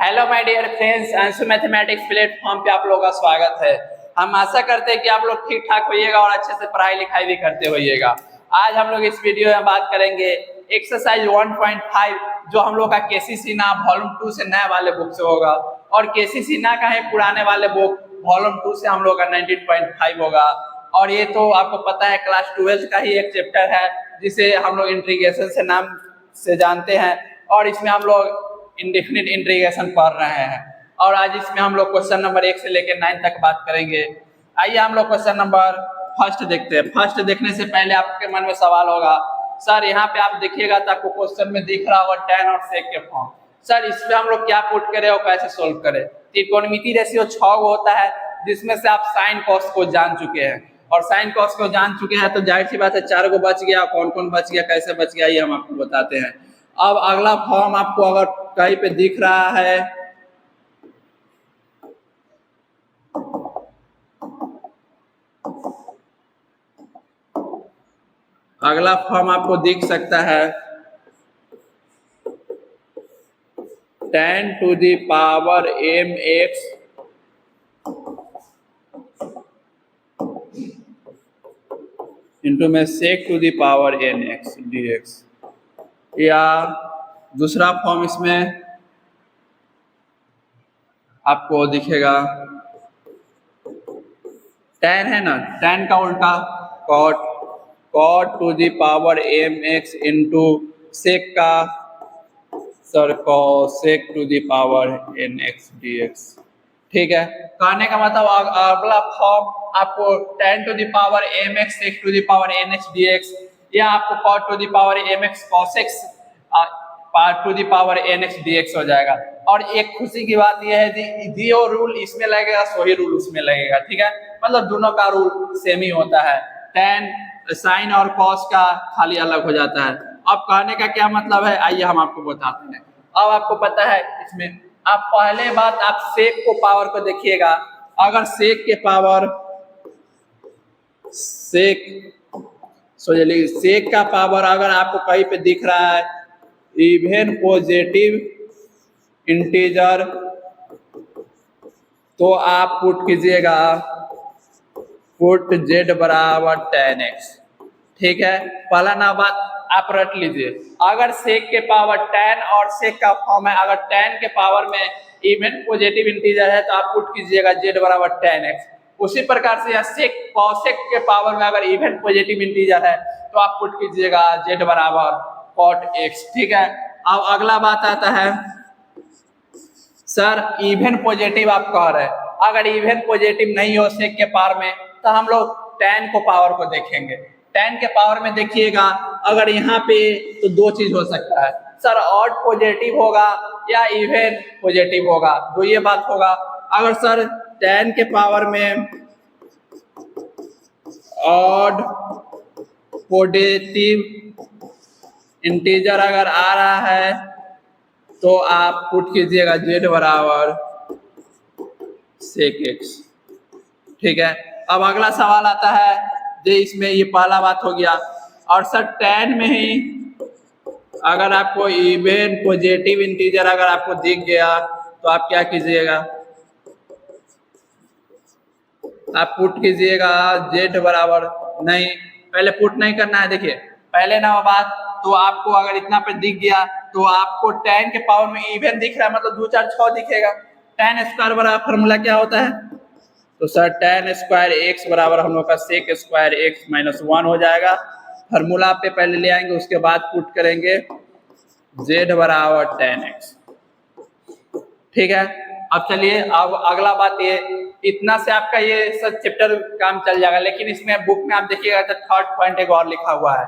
Hello my dear friends, Anshu mathematics platform पे आप लोगों का स्वागत है। हम आशा करते हैं कि आप लोग ठीक ठाक होइएगा और अच्छे से पढ़ाई लिखाई भी करते होइएगा। आज हम लोग इस वीडियो में बात करेंगे एक्सरसाइज 1.5 जो हम लोग का केसी ना वॉल्यूम 2 से नए वाले बुक से होगा, और केसी ना का है पुराने वाले बुक वॉल्यूम 2 से हम लोग का 19.5 होगा। और ये तो आपको पता है क्लास 12 का ही एक चैप्टर है जिसे हम लोग इंटीग्रेशन से नाम से जानते हैं, और इसमें हम लोग इंडेफिनिट इंटीग्रेशन पढ़ रहे हैं। और आज इसमें हम लोग क्वेश्चन नंबर 1 से लेकर 9 तक बात करेंगे। आइए हम लोग क्वेश्चन नंबर फर्स्ट देखते हैं। फर्स्ट देखने से पहले आपके मन में सवाल होगा, सर यहाँ पे आप देखिएगा तो आपको क्वेश्चन में दिख रहा होगा tan और sec के फॉर्म। सर इसमें हम लोग क्या पुट करें और कैसे सोल्व करें? त्रिकोणमिति रेशियो 6 होता है, जिसमें से आप साइन कॉस को जान चुके हैं, और साइन कॉस को जान चुके हैं तो जाहिर सी बात है 4 को बच गया। कौन कौन बच गया, कैसे बच गया, ये हम आपको बताते हैं। अब अगला फॉर्म आपको अगर कहीं पे दिख रहा है, अगला फॉर्म आपको दिख सकता है tan to the power mx into में sec to the power nx dx, या दूसरा फॉर्म इसमें आपको दिखेगा tan है ना, tan का उल्टा cot to the power mx into sec का cosec to the power nx dx। ठीक है, कहने का मतलब अगला फॉर्म आपको tan to the power mx sec to the power nx dx, या आपको cot to the power mx cosec to the power nx dx हो जाएगा। और एक खुशी की बात यह है कि जो रूल इसमें लगेगा वही रूल उसमें लगेगा। ठीक है, मतलब दोनों का रूल सेम ही होता है। tan साइन और कॉस का खाली अलग हो जाता है। अब कहने का क्या मतलब है, आइए हम आपको बताते हैं। अब आपको पता है इसमें आप पहले बात आप सेक को पावर को देखिएगा। अगर सेक के पावर सेक का पावर अगर आपको कहीं पे दिख रहा है इवन पॉजिटिव इंटीजर, तो आप पुट कीजिएगा पुट z बराबर tan x। ठीक है, पहला ना बात आप रट लीजिए। अगर सेक के पावर tan और सेक का फॉर्म है, अगर tan के पावर में इवन पॉजिटिव इंटीजर है तो आप पुट कीजिएगा z बराबर tan x। उसी प्रकार से सेक कॉसेक के पावर में अगर इवन पॉजिटिव इंटीजर है तो आप पुट कीजिएगा z बराबर cot x। ठीक है, अब अगला बात आता है, सर इवन पॉजिटिव आप कह रहे हैं, अगर इवन पॉजिटिव नहीं हो सेक के पावर में तो हम लोग tan को पावर को देखेंगे। tan के पावर में देखिएगा अगर यहाँ पे तो दो चीज हो सकता है, सर ऑड पॉजिटिव होगा या इवन पॉजिटिव होगा, तो ये बात होगा। अगर सर tan के पावर में ऑड पॉजिटिव इंटीजर अगर आ रहा है तो आप पुट कीजिएगा z बराबर sec x। ठीक है, अब अगला सवाल आता है, जो इसमें ये पहला बात हो गया। और सर tan में ही अगर आपको इवन पॉजिटिव इंटीजर अगर आपको दिख गया तो आप क्या कीजिएगा, आप पुट कीजिएगा z बराबर, नहीं पहले पुट नहीं करना है। देखिए पहले ना बात, तो आपको अगर इतना पे दिख गया तो आपको tan के पावर में इवन दिख रहा है, मतलब 2 4 6 दिखेगा। tan स्क्वायर बराबर फॉर्मूला क्या होता है, तो सर tan स्क्वायर x बराबर हम लोग का sec स्क्वायर x माइनस 1 हो जाएगा। फॉर्मूला पे पहले ले आएंगे, उसके बाद पुट करेंगे z बराबर tan x। ठीक है, अब चलिए अब अगला बात ये, इतना से आपका ये सब चैप्टर काम चल जाएगा, लेकिन इसमें बुक में आप देखिएगा तो थर्ड पॉइंट एक और लिखा हुआ है।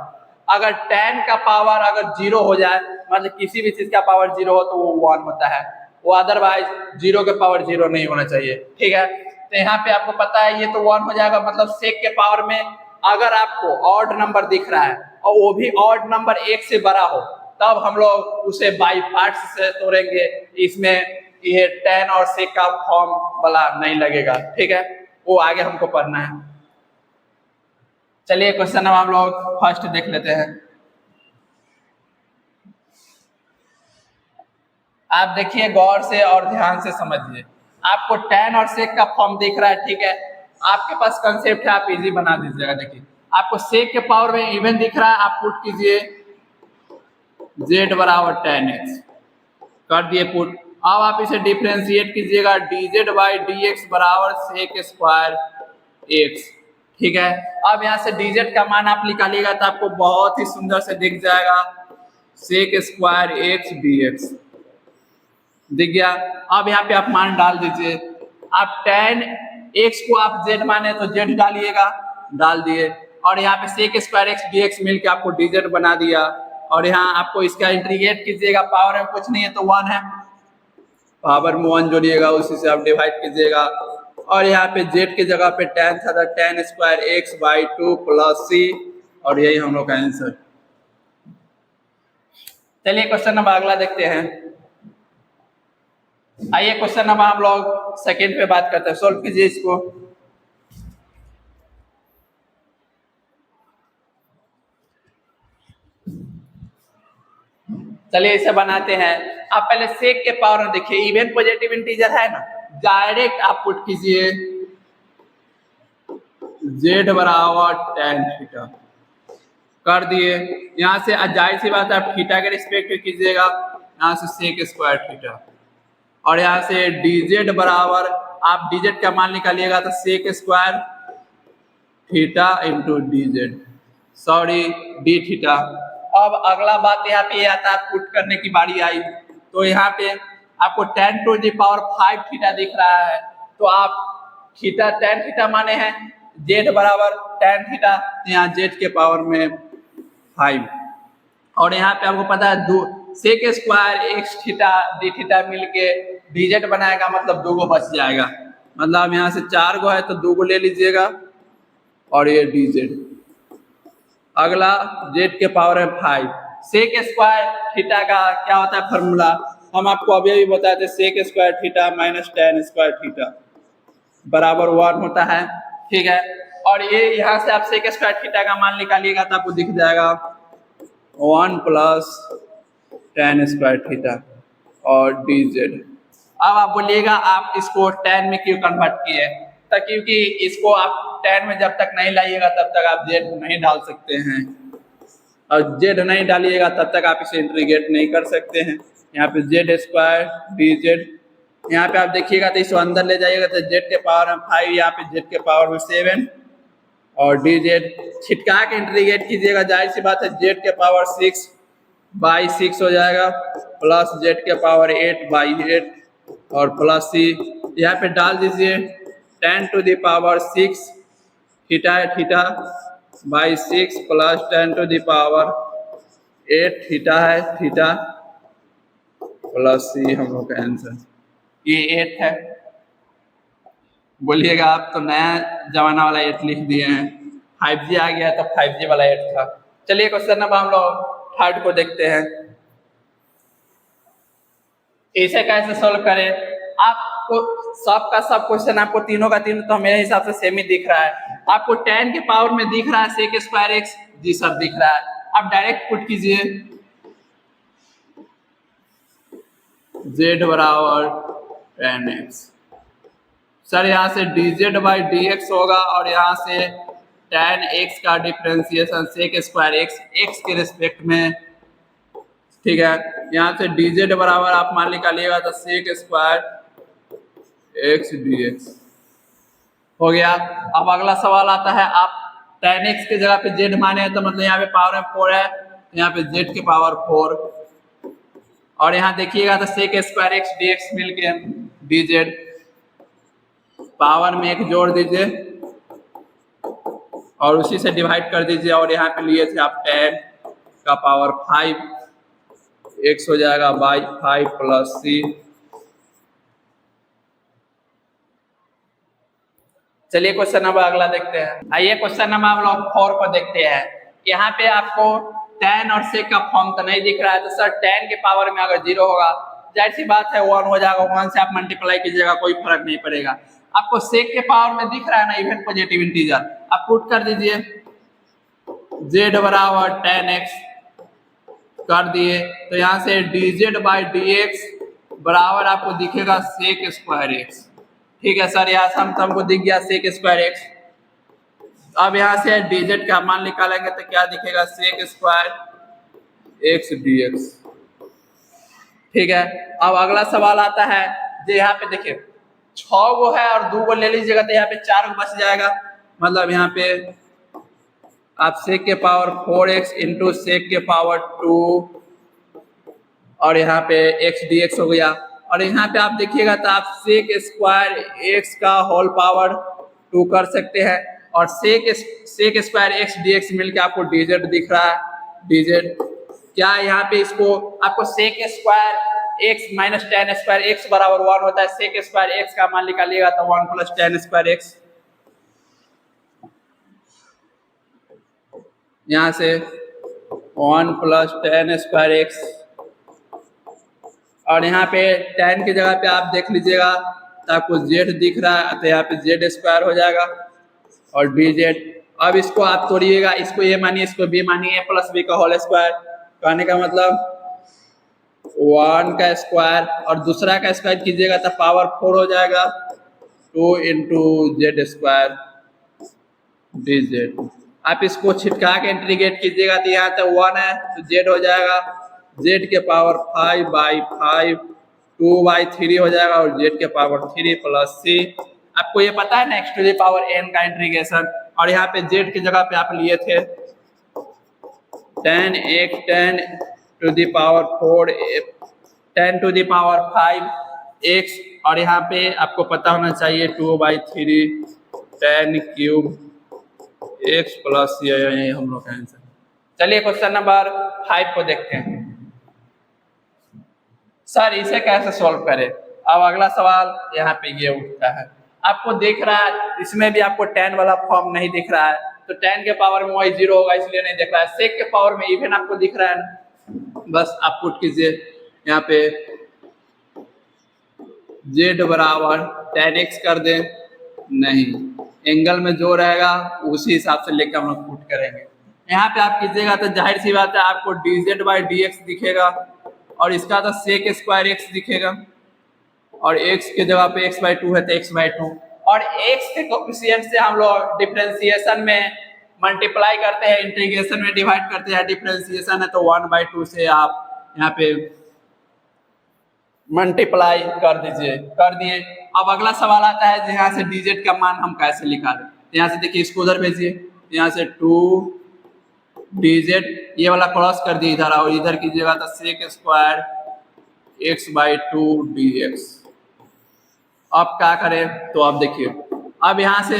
अगर tan का पावर अगर 0 हो जाए, मतलब किसी भी चीज का पावर 0 हो तो वो 1 होता है, वो अदरवाइज 0 के पावर 0 नहीं होना चाहिए। ठीक है, तो यहाँ पे आपको पता है ये तो 1 हो जाएगा, मतलब सेक के पावर में अगर आपको ऑड नंबर दिख रहा है और वो भी ऑड नंबर 1 से बड़ा हो, तब हम लोग उसे बाई पार्ट्स से तोड़ेंगे। इसमें ये tan और sec का फॉर्म वाला नहीं लगेगा। ठीक है, वो आगे हमको पढ़ना है। चलिए क्वेश्चन हम लोग फर्स्ट देख लेते हैं। आप देखिए गौर से और ध्यान से समझिए, आपको tan और sec का फॉर्म दिख रहा है, ठीक है, आपके पास कंसेप्ट है, आप इजी बना दीजिएगा। देखिए आपको sec के पावर में इवन दिख रहा है, आप पुट कीजिए z बराबर tan x, कर दिए पुट। अब आप इसे डिफ्रेंशिएट कीजिएगा, dz बाई dx बराबर sec स्क्वायर x, ठीक है। अब यहाँ से dz का मान आप निकालिएगा तो आपको बहुत ही सुंदर से दिख जाएगा, sec स्क्वायर x dx दिख गया। अब यहाँ पे आप मान डाल दीजिए, आप tan x को आप z माने तो z डालिएगा, डाल दिए, और यहाँ पे sec स्क्वायर x dx मिलके आपको dz बना दिया। और यहाँ आपको इसका इंटीग्रेट कीजिएगा, पावर में कुछ नहीं है तो 1 है, पावर में 1 जोड़िएगा, उसी से आप डिवाइड कीजिएगा। और यहाँ पे z की जगह पे tan था तो tan square x by 2 plus c, और यही हम लोग का आंसर। चलिए क्वेश्चन नंबर अगला देखते हैं। आइए क्वेश्चन नंबर हम लोग सेकंड पे बात करते हैं, सोल्व कीजिए इसको। चलिए इसे बनाते हैं। आप पहले सेक के पावर में देखिए, इवन पॉजिटिव इंटीजर है ना, डायरेक्ट आप पुट कीजिए z बराबर tan थीटा, कर दिए। यहाँ से जाहिर सी बात है आप थीटा के रिस्पेक्ट में कीजिएगा, यहाँ से सेक स्क्वायर थीटा, और यहाँ से dz बराबर आप dz का मान निकालिएगा तो sec square theta into dz, sorry d theta. अब अगला बात यहाँ पे आता है, पुट करने की बारी आई तो यहाँ पे आपको tan to the power 5 theta दिख रहा है, तो आप थीटा tan थीटा माने हैं z बराबर tan थीटा, यहाँ z के पावर में 5, और यहाँ पे आपको पता है sec square x theta d theta मिलके dz बनाएगा, मतलब 2 गो बच जाएगा, मतलब यहाँ से 4 गो है तो 2 गो ले लीजिएगा, और ये dz। अगला z के पावर है 5, सेक स्क्वायर थीटा का क्या होता है फॉर्मूला, हम आपको अभी बताए थे, sec square theta minus tan square theta बराबर 1 होता है, ठीक है। और ये यहाँ से आप सेक स्क्वायर थीटा का मान निकालिएगा तो आपको दिख जाएगा 1 प्लस tan स्क्वायर थीटा और dz। अब आप बोलिएगा आप इसको tan में क्यों कन्वर्ट किए, तो क्योंकि इसको आप tan में जब तक नहीं लाइएगा तब तक आप z नहीं डाल सकते हैं, और z नहीं डालिएगा तब तक आप इसे इंटीग्रेट नहीं कर सकते हैं। यहाँ पे z स्क्वायर dz, यहाँ पे आप देखिएगा तो इसको अंदर ले जाइएगा तो z के पावर में 5, यहाँ पे z के पावर में 7, और dz छिटका के इंटीग्रेट कीजिएगा, जाहिर सी बात है z के पावर 6 बाई 6 हो जाएगा, प्लस z के पावर 8 बाई 8, और प्लस c, यहाँ पे डाल दीजिए tan to the power 6 theta है theta by 6 plus tan to the power 8 theta है थीटा प्लस c, हम लोग का आंसर ये 8 है। बोलिएगा आप तो नया जमाना वाला 8 लिख दिए हैं, 5G आ गया तो 5G वाला 8 था। चलिए क्वेश्चन नंबर हम लोग थर्ड को देखते हैं, इसे कैसे सोल्व करें। आपको सबका सब क्वेश्चन आपको तीनों का तीनों तो मेरे हिसाब से सेम ही दिख रहा है। आपको tan के पावर में दिख रहा है सेक स्क्वायर x, जी सर दिख रहा है, आप डायरेक्ट पुट कीजिए z बराबर tan x, सर यहाँ से dz बाई dx होगा, और यहाँ से tan x का डिफरेंशिएशन सेक स्क्वायर x के रिस्पेक्ट में, ठीक है। यहाँ से dz बराबर आप मान निकालिएगा तो सेक स्क्वायर x dx हो गया। अब अगला सवाल आता है, आप tan x की जगह पे z माने तो मतलब यहाँ पे पावर में 4 है, यहाँ पे z के पावर 4, और यहाँ देखिएगा तो सेक स्क्वायर x dx मिलके dz, पावर में 1 जोड़ दीजिए और उसी से डिवाइड कर दीजिए, और यहाँ पे लिए थे आप tan का पावर 5, x हो जाएगा बाई 5 प्लस c। चलिए क्वेश्चन नंबर अगला देखते हैं। आइए क्वेश्चन नंबर हम लोग 4 को देखते हैं। यहाँ पे आपको tan और sec का फॉर्म तो नहीं दिख रहा है, तो सर tan के पावर में अगर 0 होगा जाहिर सी बात है 1 हो जाएगा, 1 से आप मल्टीप्लाई कीजिएगा कोई फर्क नहीं पड़ेगा। आपको sec के पावर में दिख रहा है ना इवन पॉजिटिव इंटीजर, आप पुट कर दीजिए z बराबर tan x, कर दिए तो यहाँ से dz बाई dx बराबर आपको दिखेगा सेक स्क्वायर एक्स। ठीक है सर, यहाँ से हमको दिख गया सेक स्क्वायर एक्स। अब यहाँ से dz का मान निकालेंगे तो क्या दिखेगा, सेक स्क्वायर एक्स dx। ठीक है, अब अगला सवाल आता है जो यहाँ पे देखिए 6 गो है और 2 गो ले लीजिएगा तो यहाँ पे 4 गो बच जाएगा। मतलब यहाँ पे आप सेक के पावर 4x इंटू सेक के पावर 2 और यहाँ पे x dx हो गया। और यहाँ पे आप देखिएगा तो आप सेक स्क्वायर x का होल पावर 2 कर सकते हैं और सेक स्क्वायर x dx मिलके आपको dz दिख रहा है। dz क्या यहाँ पे इसको आपको sec square x minus tan square x बराबर 1 होता है। सेक स्क्वायर x का मान निकालिएगा तो 1 प्लस टेन स्क्वायर x, यहाँ से 1 प्लस टेन स्क्वायर x और यहाँ पे टेन की जगह पे आप देख लीजिएगा तो आपको z दिख रहा है तो यहाँ पे z स्क्वायर हो जाएगा और dz। अब इसको आप तोड़िएगा, इसको a मानिए इसको b मानिए, a प्लस b का होल स्क्वायर। कहने का मतलब 1 का स्क्वायर और दूसरा का स्क्वायर कीजिएगा तो पावर 4 हो जाएगा 2 इंटू जेड स्क्वायर dz। आप इसको छिटका के इंटीग्रेट कीजिएगा तो यहाँ तक 1 है तो z हो जाएगा z के पावर 5/5 2/3 हो जाएगा और z के पावर 3 प्लस c। आपको ये पता है ना x to the power n का इंटीग्रेशन, और यहाँ पे z की जगह पे आप लिए थे 10 to the power 4 10 to the power 5 x और यहाँ पे आपको पता होना चाहिए 2/3 10 क्यूब x प्लस ये हम लोग का आंसर। चलिए क्वेश्चन नंबर 5 को देखते हैं। सर इसे कैसे सॉल्व करें। अब अगला सवाल यहाँ पे ये उठता है, आपको दिख रहा है इसमें भी आपको 10 वाला फॉर्म नहीं दिख रहा है तो 10 के पावर में वही 0 होगा इसलिए नहीं दिख रहा है। सेक के पावर में इवन आपको दिख रहा है ना, बस आप पुट कीजिए यहाँ पे z बराबर 10x कर दें, नहीं एंगल में जो रहेगा उसी हिसाब से लेकर हम लोग पुट करेंगे। यहाँ पे आप कीजिएगा तो जाहिर सी बात है आपको dz/dx दिखेगा और इसका तो सेक स्क्वायर x दिखेगा और x के जगह पे x/2 है तो x/2 और x के कोफिशिएंट से हम लोग डिफरेंशिएशन में मल्टीप्लाई करते हैं, इंटीग्रेशन में डिवाइड करते हैं। डिफरेंशिएशन है तो 1/2 से आप यहाँ पे मल्टीप्लाई कर दिए। अब अगला सवाल आता है यहाँ से dz का मान हम कैसे निकालें। यहाँ से देखिए इसको उधर भेजिए, यहाँ से 2 dz ये वाला क्रॉस कर दिए इधर और इधर कीजिएगा तो सेक स्क्वायर x/2 dx। अब क्या करें तो आप देखिए, अब यहाँ से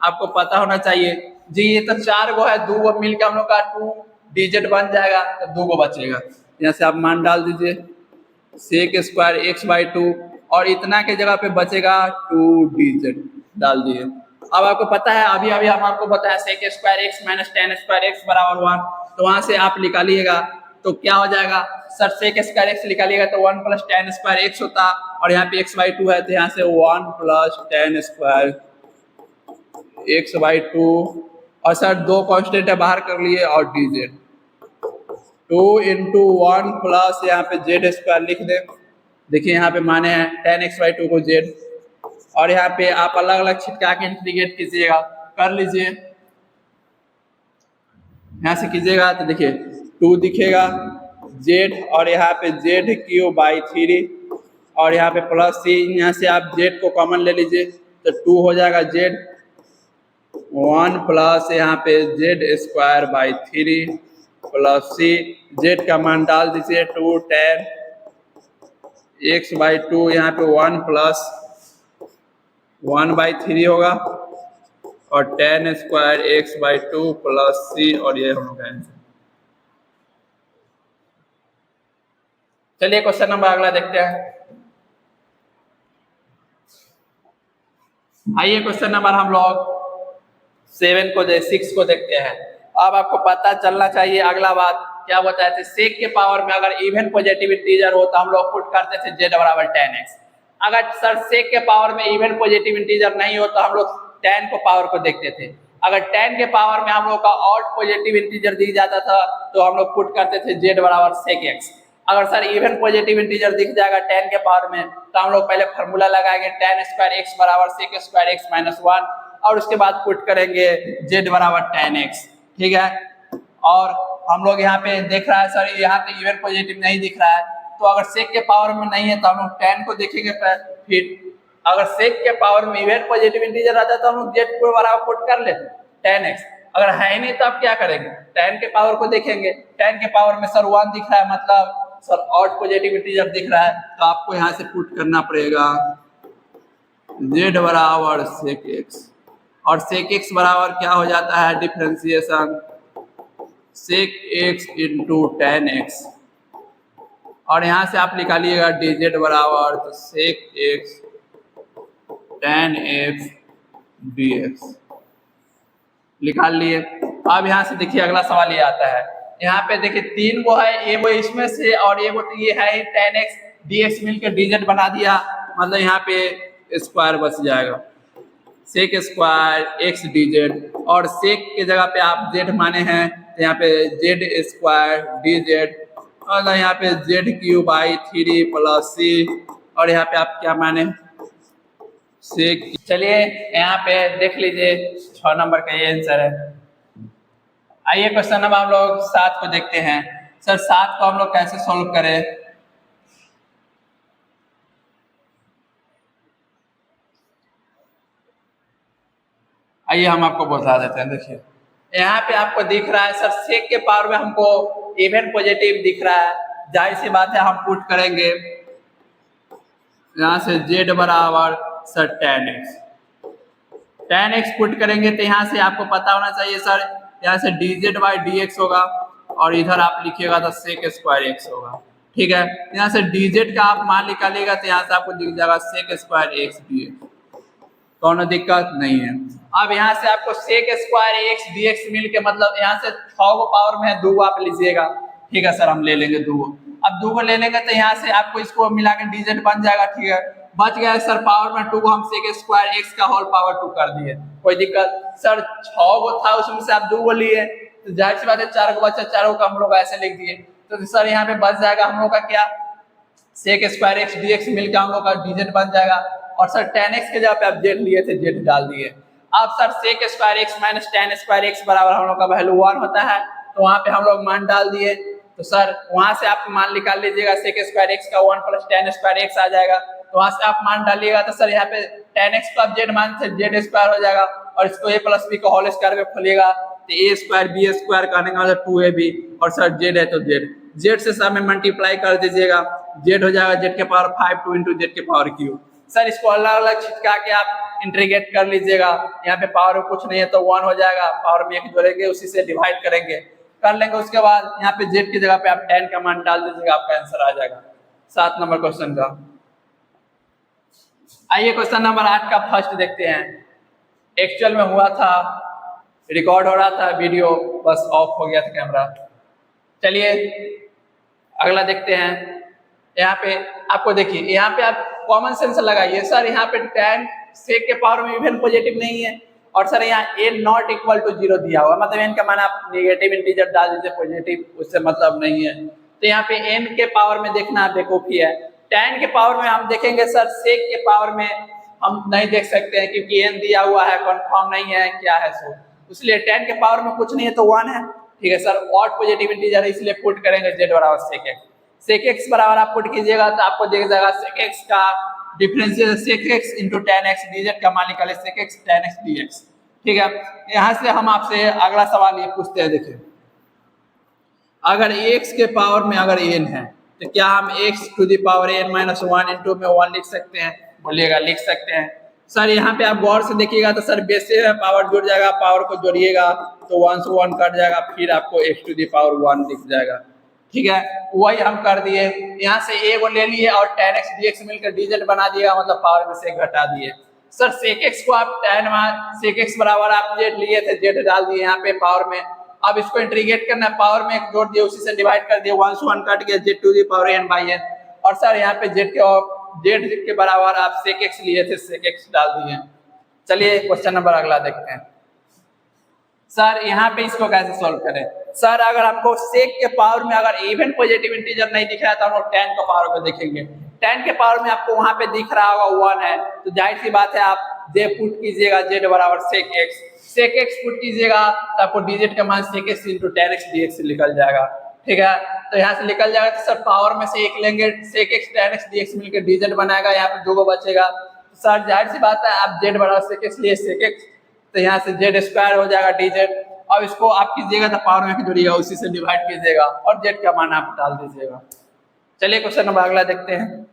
आपको पता होना चाहिए जी ये तो 4 गो है, 2 गो मिलकर हम लोग का 2 dz बन जाएगा तो 2 गो बचेगा। यहाँ से आप मान डाल दीजिए सेक स्क्वायर x/2 और इतना के जगह पे बचेगा 2 dz डाल दिए। अब आपको पता है अभी हम आपको बताया sec square x minus tan square x बराबर 1, तो वहां से आप निकालिएगा तो क्या हो जाएगा सर, सेक स्क्वायर x निकालिएगा तो 1 प्लस टेन स्क्वायर x होता और यहाँ पे x/2 है तो यहाँ से 1 प्लस टेन स्क्वायर x/2 और सर 2 कांस्टेंट है बाहर कर लिए और dz 2 इंटू 1 प्लस यहाँ पे z स्क्वायर लिख दे। देखिए यहाँ पे माने हैं 10x/2 को z और यहाँ पे आप अलग अलग छिटका के इंटीग्रेट कीजिएगा, कर लीजिए। यहाँ से कीजिएगा तो देखिए 2 दिखेगा z और यहाँ पे z³ और यहाँ पे प्लस c, यहाँ से आप z को कॉमन ले लीजिए तो 2 हो जाएगा z 1 प्लस यहाँ पे z² प्लस c, z का मान डाल दीजिए 2 10 x/2 यहाँ पे 1 प्लस 1/3 होगा और 10 स्क्वायर x/2 प्लस c और ये हम लोग का आंसर। चलिए क्वेश्चन नंबर अगला देखते हैं। आइए क्वेश्चन नंबर हम लोग 6 को देखते हैं। अब आपको पता चलना चाहिए अगला बात क्या बताए थे, सेक के पावर में अगर इवन पॉजिटिव इंटीजर हो तो हम लोग पुट करते थे z बराबर 10x। अगर सर सेक के पावर में इवन पॉजिटिव इंटीजर नहीं हो तो हम लोग 10 को पावर को देखते थे। अगर 10 के पावर में हम लोग का ऑड पॉजिटिव इंटीजर दी जाता था तो हम लोग पुट करते थे z बराबर सेक x। अगर सर इवन पॉजिटिव इंटीजर दिख जाएगा 10 के पावर में तो हम लोग पहले फार्मूला लगाएंगे tan स्क्वायर x बराबर sec स्क्वायर x माइनस 1 और उसके बाद पुट करेंगे z बराबर tan x। ठीक है, और हम लोग यहाँ पे देख रहा है सर यहाँ पे इवन पॉजिटिव नहीं दिख रहा है, तो अगर sec के पावर में नहीं है तो हम लोग tan को देखेंगे। फिर अगर sec के पावर में इवन पॉजिटिव इंटीजर आता है तो हम लोग z को बराबर पुट कर लेते tan x। अगर है नहीं तो आप क्या करेंगे, tan के पावर को देखेंगे, tan के पावर में सर 1 दिख रहा है मतलब सर ऑड पॉजिटिव इंटीजर दिख रहा है, तो आपको यहाँ से पुट करना पड़ेगा z बराबर sec x, और sec x बराबर क्या हो जाता है differentiation sec x into tan x, और यहाँ से आप निकालिएगा dz बराबर तो sec x tan x dx निकाल लिए। अब यहाँ से देखिए अगला सवाल ये आता है, यहाँ पे देखिए 3 वो है, ये वो इसमें से और ये वो तो ये है tan x dx मिलकर dz बना दिया, मतलब यहाँ पे स्क्वायर बच जाएगा sec स्क्वायर x dz, और sec के जगह पे आप z माने हैं तो यहाँ पे z स्क्वायर dz, और यहाँ पे z cube by 3 plus c, और यहाँ पे आप क्या माने sec। चलिए यहाँ पे देख लीजिए 6 नंबर का ये आंसर है। आइए क्वेश्चन नंबर हम लोग 7 को देखते हैं। सर 7 को हम लोग कैसे सॉल्व करें। आइए हम आपको बता देते हैं। देखिए यहाँ पे आपको दिख रहा है सर sec के पावर में हमको इवन पॉजिटिव दिख रहा है, जाहिर सी बात है हम पुट करेंगे यहाँ से z बराबर सर tan x पुट करेंगे तो यहाँ से आपको पता होना चाहिए सर यहाँ से dz बाई dx होगा, और इधर आप लिखिएगा तो sec स्क्वायर x होगा। ठीक है, यहाँ से dz का आप मान निकालिएगा तो यहाँ से आपको दिख जाएगा sec स्क्वायर x dx, कौन दिक्कत नहीं है। अब यहाँ से आपको sec स्क्वायर x dx मिल के मतलब यहाँ से 6 को पावर में है 2 आप लीजिएगा। ठीक है सर, हम ले लेंगे 2। अब 2 को ले लेंगे तो यहाँ से आपको इसको मिला के dz बन जाएगा। ठीक है, बच गया सर पावर में 2 को हम sec स्क्वायर x का होल पावर 2 कर दिए, कोई दिक्कत। सर 6 को था उसमें से आप 2 को लिए तो जाहिर सी बात है 4 को बचा, 4 को हम लोग ऐसे लिख दिए, तो सर यहाँ पे बच जाएगा हम लोग का क्या sec स्क्वायर x dx मिल के हम लोग का dz बन जाएगा, और सर tan x के जगह पे आप z लिए थे z डाल दिए। अब sir sec square x minus tan square x बराबर हम लोग का वैल्यू 1 होता है, तो वहाँ पे हम लोग मान डाल दिए, तो सर वहां से आप मान निकाल लीजिएगा sec स्क्वायर x का 1 प्लस tan स्क्वायर x आ जाएगा, तो वहां से आप मान डालिएगा तो सर यहाँ पे tan x को आप z मान से z स्क्वायर हो जाएगा, और इसको a प्लस b का होल स्क्वायर में खोलिएगा तो a स्क्वायर b स्क्वायर करने का मतलब 2ab, और सर z है तो z से सब में मल्टीप्लाई कर दीजिएगा, z हो जाएगा z के पावर 5 2 इंटू z के पावर क्यूब। सर इसको अलग अलग छिटका के आप इंटीग्रेट कर लीजिएगा, यहाँ पे पावर में कुछ नहीं है तो 1 हो जाएगा, पावर में 1 जोड़ेंगे उसी से डिवाइड करेंगे कर लेंगे, उसके बाद यहाँ पे z की जगह पे आप tan का मान डाल दीजिएगा, आपका आंसर आ जाएगा 7 नंबर क्वेश्चन का। आइए क्वेश्चन नंबर 8 का फर्स्ट देखते हैं। एक्चुअल में हुआ था, रिकॉर्ड हो रहा था वीडियो, बस ऑफ हो गया था कैमरा। चलिए अगला देखते हैं। यहाँ पे आपको देखिए, यहाँ पे आप कॉमन सेंस लगाइए। सर यहाँ पे tan sec के पावर में इवन पॉजिटिव नहीं है, और सर यहाँ n नॉट इक्वल टू 0 दिया हुआ, मतलब n का मान आप नेगेटिव इंटीजर डाल दीजिए, पॉजिटिव उससे मतलब नहीं है। तो यहाँ पे n के पावर में देखना बेवकूफी है। tan के पावर में हम देखेंगे सर sec के पावर में हम नहीं देख सकते हैं, क्योंकि n दिया हुआ है, कंफर्म नहीं है क्या है सो, इसलिए tan के पावर में कुछ नहीं है तो 1 है। ठीक है सर, ऑड पॉजिटिव इंटीजर है इसलिए पुट करेंगे z बराबर sec x। sec x बराबर आप पुट कीजिएगा तो आपको दिख जाएगा sec x का differential sec x into tan x dz का मान निकाले sec x tan x dx। ठीक है, यहाँ से हम आपसे अगला सवाल ये पूछते हैं। देखिए अगर x के पावर में अगर n है तो क्या हम x to the power n minus 1 into में 1 लिख सकते हैं? बोलिएगा लिख सकते हैं। सर यहाँ पे आप गौर से देखिएगा तो सर बेस से पावर जुड़ जाएगा, पावर को जोड़िएगा तो 1 से 1 कट जाएगा, फिर आपको x टू द पावर 1 दिख जाएगा। ठीक है, वही हम कर दिए, यहाँ से a को ले लिए और tan x dx मिलकर dz बना दिया, मतलब पावर में से घटा दिए। सर sec x को आप sec x बराबर आप z लिए थे, z डाल दिए यहाँ पे पावर में। अब इसको इंटीग्रेट करना है, पावर में एक जोड़ दिए, उसी से डिवाइड कर दिए, 1 से 1 कट गया, z to the power n by n। और सर यहाँ पे z के बराबर आप sec x लिए थे, sec x डाल दिए। चलिए क्वेश्चन नंबर अगला देखते हैं। सर यहाँ पे इसको कैसे सॉल्व करें? सर अगर हमको सेक के पावर में अगर इवन पॉजिटिव इंटीजर नहीं दिख रहा है तो हम लोग 10 के पावर पे देखेंगे। 10 के पावर में आपको वहां पे दिख रहा होगा 1 है, तो जाहिर सी बात है आप जे पुट कीजिएगा जेड बराबर sec x, sec x put कीजिएगा तो आपको डीजेड का मान सेक एक्स इंटू 10x dx निकल जाएगा। ठीक है, तो यहाँ से निकल जाएगा तो सर पावर में से एक लेंगे, सेक एक्स 10x dx मिलकर डीजेड बनाएगा, यहाँ पे 2 को बचेगा। तो सर जाहिर सी बात है आप जेड बराबर सेक एक्स लिए सेक एक्स, तो यहाँ से जेड स्क्वायर हो जाएगा डीजेड। अब इसको आप कीजिएगा तो पावर में जोड़िएगा, उसी से डिवाइड कीजिएगा और जेड का मान आप डाल दीजिएगा। चलिए क्वेश्चन नंबर अगला देखते हैं।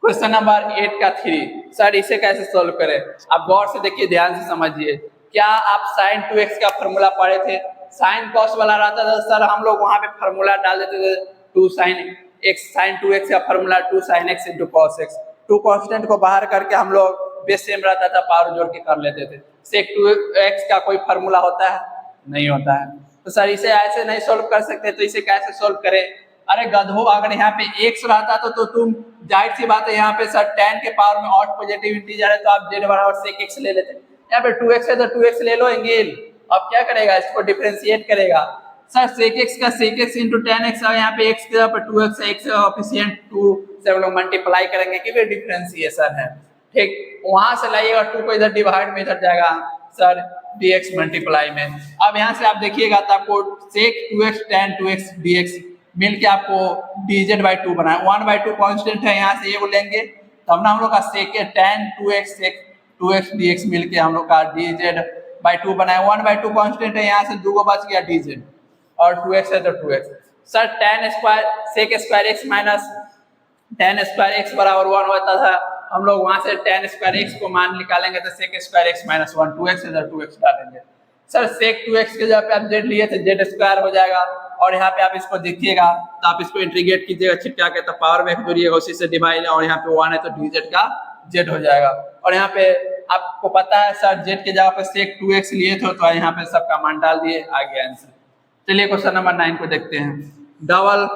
क्वेश्चन नंबर 8 का 3। सर इसे कैसे सोल्व करें? आप गौर से देखिए, ध्यान से समझिए। क्या आप sin 2x का फॉर्मूला पढ़े थे? sin cos वाला रहता था सर, हम लोग वहां पे फॉर्मूला डाल देते थे 2 sin x, sin 2x का formula 2 sin x into cos x। 2 constant को बाहर करके हम लोग बेस सेम रहता था, पावर जोड़ के कर लेते थे। sec 2x का कोई फॉर्मूला होता है? नहीं होता है। तो सर इसे ऐसे नहीं सोल्व कर सकते, तो इसे कैसे सोल्व करें? अरे गधो, अगर यहाँ पे x रहता तो तुम जाहिर सी बात है यहाँ पे सर 10 के पावर में ऑड पॉजिटिव इंटीजर है तो आप z बराबर सेक x ले लेते। यहाँ पे 2x है तो 2x ले लो एंगल। अब क्या करेगा? इसको डिफरेंशिएट करेगा। सर सेक x का सेक x इंटू 10x है, यहाँ पे x के जगह पर 2x है, x ऑफिशिएंट 2 से हम लोग मल्टीप्लाई करेंगे क्योंकि डिफरेंशिएशन है। ठीक, वहां से लाइएगा 2 को इधर डिवाइड में इधर जाएगा सर dx मल्टीप्लाई में। अब यहाँ से आप देखिएगा तो आपको सेक 2x tan 2x dx मिल के आपको dz बाई 2 बनाए। 1/2 कांस्टेंट है, यहाँ से ये वो लेंगे तो हमने हम लोग का सेक tan 2x सेक 2x dx मिल के हम लोग का dz बाई 2 बनाए। 1/2 कांस्टेंट है, यहाँ से 2 को बच गया dz और 2x है तो 2x। Sir tan square sec square x minus tan square x बराबर 1 होता था, हम लोग वहां से tan स्क्वायर x को मान निकालेंगे तो sec square x minus 1, 2x है तो 2x डालेंगे। सर सेक 2x के जगह पे आप z लिए थे, z स्क्वायर हो जाएगा और यहाँ पे आप इसको देखिएगा तो आप इसको इंटीग्रेट कीजिएगा छिटका के, तो पावर में जोड़िएगा उसी से डिवाइड, और यहाँ पे 1 है तो dz का z हो जाएगा। और यहाँ पे आपको पता है सर z के जगह पे सेक 2x लिए थे तो यहाँ पे सबका मान डाल दिए, आ गया आंसर। चलिए क्वेश्चन नंबर 9 को देखते हैं। डबल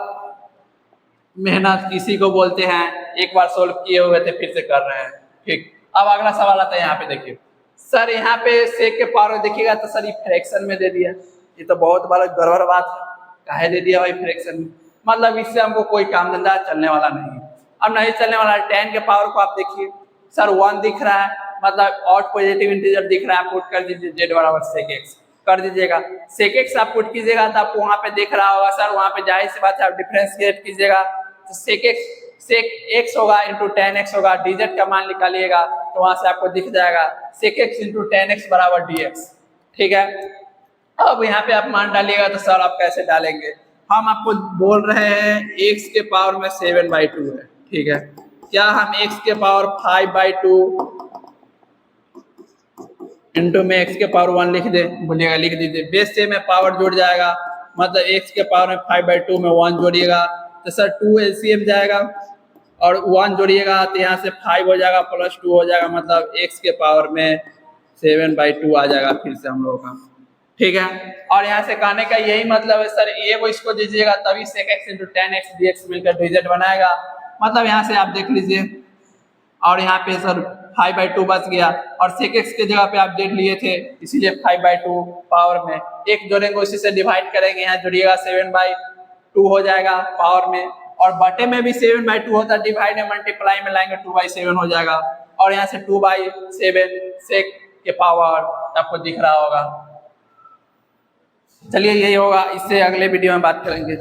मेहनत किसी को बोलते हैं, एक बार सोल्व किए हुए थे फिर से कर रहे हैं। ठीक, अब अगला सवाल आता है, यहाँ पे देखिए सर, यहाँ पे सेक के पावर देखिएगा तो सर ये फ्रैक्शन में दे दिया, ये तो बहुत बड़ा गड़बड़ बात है। काहे दे दिया भाई फ्रैक्शन में? मतलब इससे हमको कोई काम धंधा चलने वाला नहीं है। अब नहीं चलने वाला 10 के पावर को आप देखिए सर 1 दिख रहा है, मतलब ऑड पॉजिटिव इंटीजर दिख रहा है, आप पुट कर दीजिए जेड बराबर सेक एक्स कर दीजिएगा। सेक एक्स आप पुट कीजिएगा तो आपको वहां पे दिख रहा होगा सर, वहां पे जाहिर सी बात है आप डिफरेंशिएट कीजिएगा तो सेक एक्स होगा इंटू 10x होगा, dz का मान निकालिएगा तो वहां से आपको दिख जाएगा सेक एक्स इंटू 10x बराबर dx। ठीक है, अब यहाँ पे आप मान डालिएगा तो सर आप कैसे डालेंगे? हम आपको बोल रहे हैं x के पावर में 7/2 है। ठीक है, क्या हम x के पावर 5/2 इंटू में x के पावर 1 लिख दे? बोलिएगा लिख दीजिए। बेस से में पावर जुड़ जाएगा, मतलब x के पावर में 5/2 में 1 जोड़िएगा तो सर 2 LCM जाएगा और 1 जोड़िएगा तो यहाँ से 5 हो जाएगा प्लस 2 हो जाएगा, मतलब x के पावर में 7/2 आ जाएगा फिर से हम लोगों का। ठीक है, और यहाँ से कहने का यही मतलब है सर, ये वो इसको दीजिएगा तभी sec x into 10x dx मिलकर dz बनाएगा। मतलब यहाँ से आप देख लीजिए, और यहाँ पे सर 5/2 बच गया और सेक एक्स के जगह पे आप z लिए थे इसीलिए 5/2 पावर में एक जोड़ेंगे उसी से डिवाइड करेंगे, यहाँ जोड़िएगा 7/2 हो जाएगा पावर में, और बटे में भी 7/2 होता है, डिवाइड में मल्टीप्लाई में लाएंगे 2/7 हो जाएगा, और यहाँ से 2/7 सेक के पावर आपको दिख रहा होगा। चलिए यही होगा, इससे अगले वीडियो में बात करेंगे।